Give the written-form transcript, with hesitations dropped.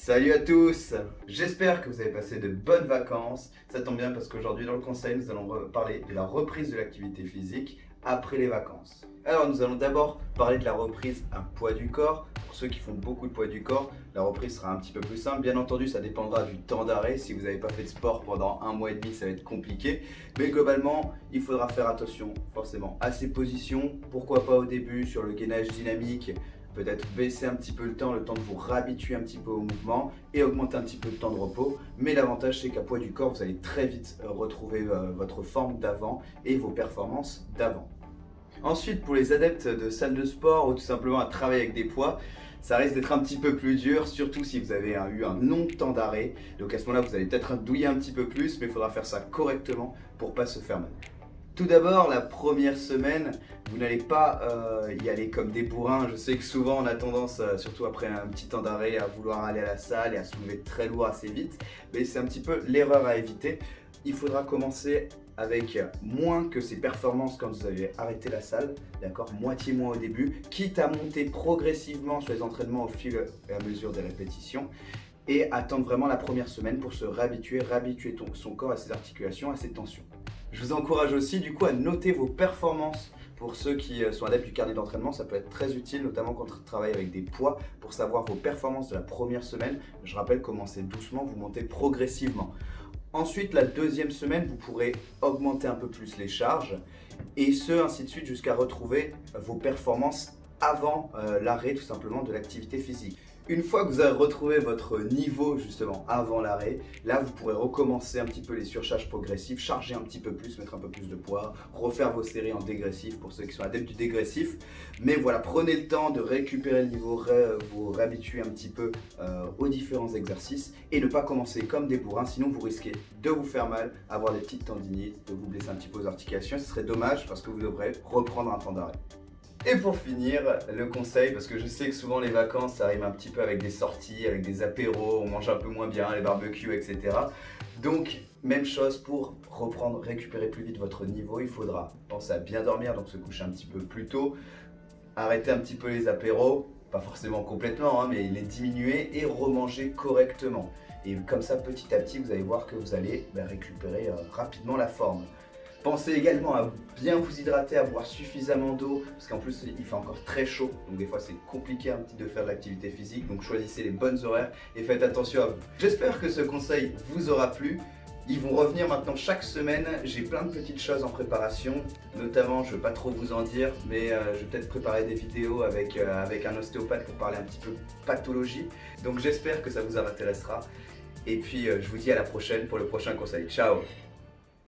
Salut à tous! J'espère que vous avez passé de bonnes vacances. Ça tombe bien parce qu'aujourd'hui dans le conseil, nous allons parler de la reprise de l'activité physique après les vacances. Alors nous allons d'abord parler de la reprise à poids du corps. Pour ceux qui font beaucoup de poids du corps, la reprise sera un petit peu plus simple. Bien entendu, ça dépendra du temps d'arrêt. Si vous n'avez pas fait de sport pendant un mois et demi, ça va être compliqué. Mais globalement, il faudra faire attention forcément à ces positions. Pourquoi pas au début sur le gainage dynamique, peut-être baisser un petit peu le temps de vous réhabituer un petit peu au mouvement et augmenter un petit peu le temps de repos. Mais l'avantage, c'est qu'à poids du corps, vous allez très vite retrouver votre forme d'avant et vos performances d'avant. Ensuite, pour les adeptes de salle de sport ou tout simplement à travailler avec des poids, ça risque d'être un petit peu plus dur, surtout si vous avez eu un long temps d'arrêt. Donc à ce moment-là, vous allez peut-être douiller un petit peu plus, mais il faudra faire ça correctement pour ne pas se faire mal. Tout d'abord, la première semaine, vous n'allez pas y aller comme des bourrins. Je sais que souvent on a tendance, surtout après un petit temps d'arrêt, à vouloir aller à la salle et à soulever très lourd assez vite. Mais c'est un petit peu l'erreur à éviter. Il faudra commencer avec moins que ces performances quand vous avez arrêté la salle, d'accord, moitié moins au début, quitte à monter progressivement sur les entraînements au fil et à mesure des répétitions. Et attendre vraiment la première semaine pour se réhabituer son corps à ses articulations, à ses tensions. Je vous encourage aussi du coup à noter vos performances. Pour ceux qui sont adeptes du carnet d'entraînement, ça peut être très utile, notamment quand on travaille avec des poids, pour savoir vos performances de la première semaine. Je rappelle, commencez doucement, vous montez progressivement. Ensuite, la deuxième semaine, vous pourrez augmenter un peu plus les charges et ainsi de suite jusqu'à retrouver vos performances avant l'arrêt tout simplement de l'activité physique. Une fois que vous avez retrouvé votre niveau justement avant l'arrêt, là vous pourrez recommencer un petit peu les surcharges progressives, charger un petit peu plus, mettre un peu plus de poids, refaire vos séries en dégressif pour ceux qui sont adeptes du dégressif. Mais voilà, prenez le temps de récupérer le niveau, vous réhabituer un petit peu aux différents exercices et ne pas commencer comme des bourrins, sinon vous risquez de vous faire mal, avoir des petites tendinites, de vous blesser un petit peu aux articulations. Ce serait dommage parce que vous devrez reprendre un temps d'arrêt. Et pour finir, le conseil, parce que je sais que souvent les vacances, ça arrive un petit peu avec des sorties, avec des apéros, on mange un peu moins bien, les barbecues, etc. Donc, même chose pour reprendre, récupérer plus vite votre niveau, il faudra penser à bien dormir, donc se coucher un petit peu plus tôt, arrêter un petit peu les apéros, pas forcément complètement, mais les diminuer et remanger correctement. Et comme ça, petit à petit, vous allez voir que vous allez récupérer rapidement la forme. Pensez également à bien vous hydrater, à boire suffisamment d'eau, parce qu'en plus il fait encore très chaud, donc des fois c'est compliqué un petit de faire de l'activité physique, donc choisissez les bonnes horaires et faites attention à vous. J'espère que ce conseil vous aura plu. Ils vont revenir maintenant chaque semaine, j'ai plein de petites choses en préparation, notamment, je ne vais pas trop vous en dire, mais je vais peut-être préparer des vidéos avec un ostéopathe pour parler un petit peu pathologie, donc j'espère que ça vous intéressera. Et puis je vous dis à la prochaine pour le prochain conseil. Ciao!